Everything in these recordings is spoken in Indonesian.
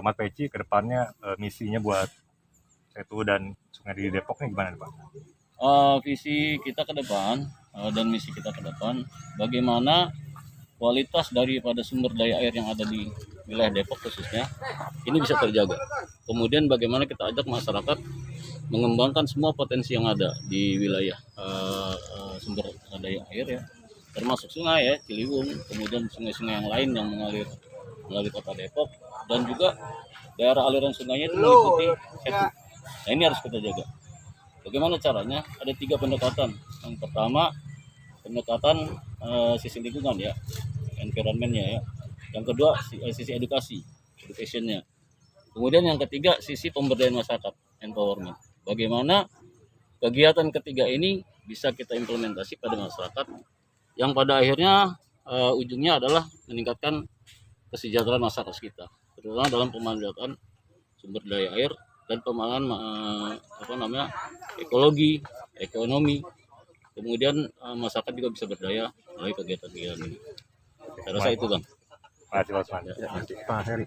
Mas Peci ke depannya misinya buat Setu dan sungai di Depok nih gimana nih, Pak? Visi kita ke depan dan misi kita ke depan, bagaimana kualitas daripada sumber daya air yang ada di wilayah Depok khususnya ini bisa terjaga. Kemudian bagaimana kita ajak masyarakat mengembangkan semua potensi yang ada di wilayah sumber daya air ya, termasuk sungai ya, Ciliwung, kemudian sungai-sungai yang lain yang mengalir melalui kota Depok, dan juga daerah aliran sungainya itu meliputi Setu. Nah, ini harus kita jaga. Bagaimana caranya? Ada 3 pendekatan. Yang pertama, pendekatan sisi lingkungan ya, environment-nya ya. Yang kedua, sisi edukasi, education-nya. Kemudian yang ketiga, sisi pemberdayaan masyarakat, empowerment. Bagaimana kegiatan ketiga ini bisa kita implementasi pada masyarakat, yang pada akhirnya ujungnya adalah meningkatkan kesejahteraan masyarakat kita, terutama dalam pemanfaatan sumber daya air dan pengembangan ekologi, ekonomi. Kemudian masyarakat juga bisa berdaya melalui kegiatan-kegiatan ini. Saya rasa itu, Bang. Pak Heri,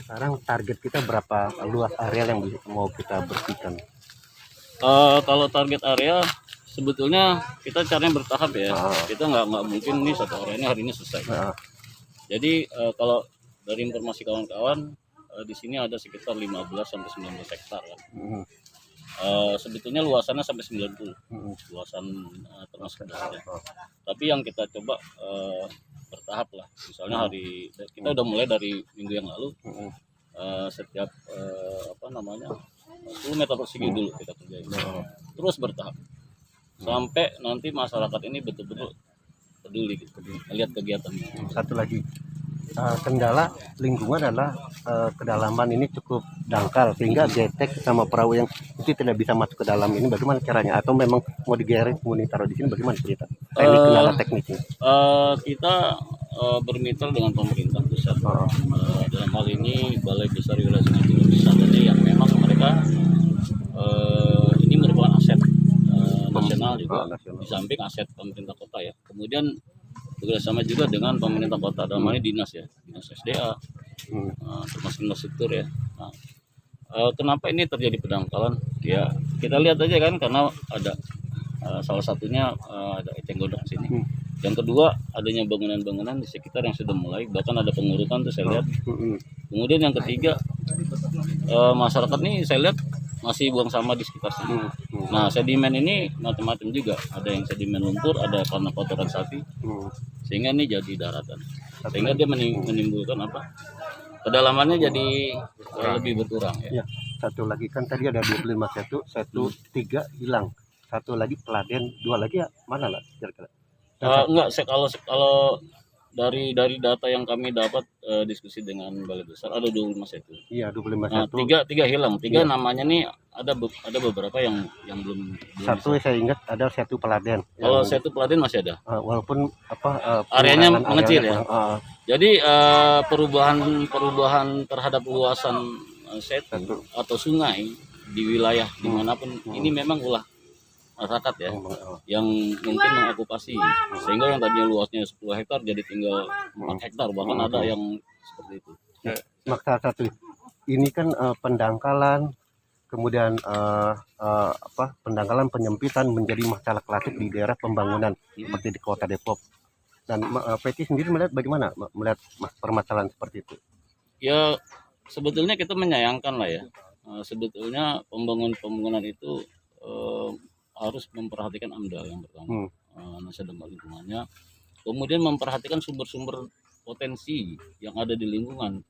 sekarang target kita berapa luas area yang mau kita bersihkan? Kalau target area sebetulnya kita caranya bertahap ya. Kita nggak mungkin nih satu area ini hari ini selesai. Jadi kalau dari informasi kawan-kawan di sini ada sekitar 15 sampai 19 hektar kan. Sebetulnya luasannya sampai 90. Luasan termasuk dasarnya. Tapi yang kita coba bertahap lah. Misalnya kita udah mulai dari minggu yang lalu. Setiap 10 meter persegi dulu kita kerjain. Terus bertahap. Sampai nanti masyarakat ini betul-betul peduli gitu, melihat kegiatannya. Satu lagi, kendala lingkungan adalah kedalaman ini cukup dangkal sehingga jetek sama perahu yang itu tidak bisa masuk ke dalam ini. Bagaimana caranya? Atau memang mau digeret, mau ditaruh di sini? Bagaimana cerita? Teknik kendala tekniknya? Kita bermitra dengan pemerintah pusat. Dalam hal ini Balai Besar Wilayah Sungai Ciliwung yang memang mereka ini merupakan aset nasional juga, di samping aset pemerintah kota ya. Kemudian bekerjasama juga dengan pemerintah kota, dalam hal ini dinas ya, dinas SDA, termasuk infrastruktur ya. Nah, kenapa ini terjadi pendangkalan? Ya kita lihat aja kan, karena ada salah satunya ada eceng gondok di sini. Yang kedua, adanya bangunan-bangunan di sekitar yang sudah mulai, bahkan ada pengurukan tuh saya lihat. Kemudian yang ketiga, masyarakat nih saya lihat masih buang sampah di sekitar sini. Nah, sedimen ini macam-macam juga. Ada yang sedimen lumpur, ada karena kotoran sapi. Sehingga ini jadi daratan. Sehingga dia menimbulkan kedalamannya jadi lebih berkurang ya. Satu lagi kan tadi ada 25 satu 3 hilang. Satu lagi Peladen, 2 lagi ya mana lah kira-kira? Enggak, kalau dari data yang kami dapat diskusi dengan Balai Besar ada 25 satu. Iya, 25 Nah, satu. tiga hilang. Namanya nih ada beberapa yang belum satu bisa. Saya ingat ada satu Peladen. Kalau satu Peladen masih ada. Walaupun areanya mengecil ya. Jadi perubahan terhadap luasan setu atau sungai di wilayah dimanapun ini memang ulah masyarakat ya, yang mungkin mengokupasi, sehingga yang tadinya luasnya 10 hektar jadi tinggal 4 hektar, bahkan ada yang seperti itu. Maksud satu ini kan pendangkalan, kemudian pendangkalan penyempitan menjadi masalah klasik di daerah pembangunan seperti di Kota Depok. Dan Peci sendiri melihat bagaimana melihat permasalahan seperti itu? Ya sebetulnya kita menyayangkan lah ya. Sebetulnya pembangunan itu harus memperhatikan AMDAL yang pertama, Nasional Dampak Lingkungannya, kemudian memperhatikan sumber-sumber potensi yang ada di lingkungan.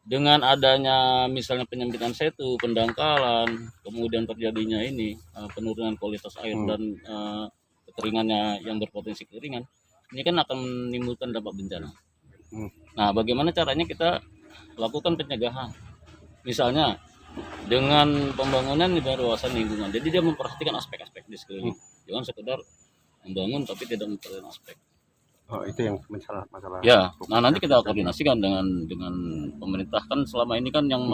Dengan adanya misalnya penyempitan setu, pendangkalan, kemudian terjadinya ini penurunan kualitas air dan kekeringannya yang berpotensi kekeringan, ini kan akan menimbulkan dampak bencana. Nah, bagaimana caranya kita lakukan pencegahan? Misalnya dengan pembangunan di kawasan lingkungan, jadi dia memperhatikan aspek-aspek di sekeliling, jangan sekedar membangun tapi tidak memperhatikan aspek. Itu yang masalah ya. Nah, nanti kita koordinasikan dengan pemerintah, kan selama ini kan yang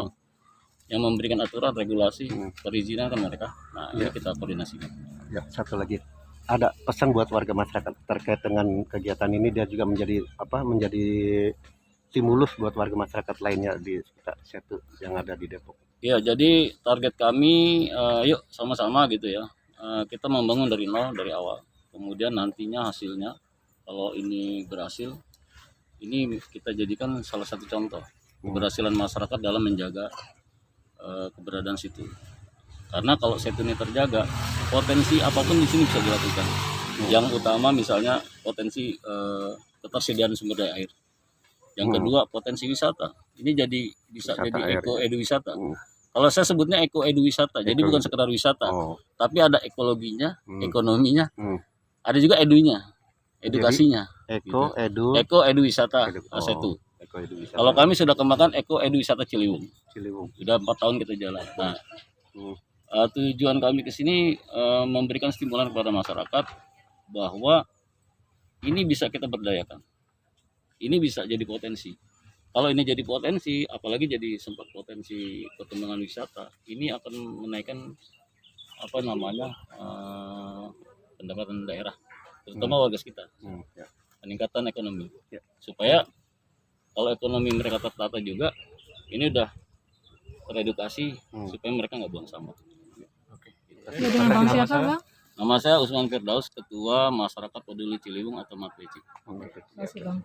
memberikan aturan regulasi perizinan kan mereka. Nah, ini kita koordinasikan. Ya, satu lagi, ada pesan buat warga masyarakat terkait dengan kegiatan ini, dia juga menjadi stimulus buat warga masyarakat lainnya di sekitar Setu yang ada di Depok. Ya, jadi target kami, yuk sama-sama gitu ya. Kita membangun dari nol, dari awal. Kemudian nantinya hasilnya, kalau ini berhasil, ini kita jadikan salah satu contoh keberhasilan masyarakat dalam menjaga keberadaan situ. Karena kalau situ ini terjaga, potensi apapun di sini bisa dilakukan. Yang utama misalnya potensi ketersediaan sumber daya air. Yang kedua potensi wisata. Ini jadi bisa Wisata jadi air, eko eduwisata. Hmm. Kalau saya sebutnya eko eduwisata. Jadi bukan sekedar wisata, Oh, tapi ada ekologinya, Hmm. ekonominya, Hmm. ada juga edunya, edukasinya. Eko Edu Eko eduwisata Oh, Setu. Eko Edu Wisata Kalau kami sudah kembangkan eko eduwisata Ciliwung. Ciliwung. Sudah 4 tahun kita jalan. Nah, Hmm. tujuan kami ke sini memberikan stimulan kepada masyarakat bahwa ini bisa kita berdayakan. Ini bisa jadi potensi. Kalau ini jadi potensi, apalagi jadi sempat potensi perkembangan wisata, ini akan menaikkan apa namanya pendapatan daerah, terutama warga sekitar, Ya. peningkatan ekonomi. Ya. Supaya kalau ekonomi mereka tertata juga, ini udah teredukasi supaya mereka nggak buang sampah. Ya, dengan Bang siapa, Bang? Nama saya Usman Firdaus, Ketua Masyarakat Peduli Ciliwung atau MAPECI. Terima kasih, Bang.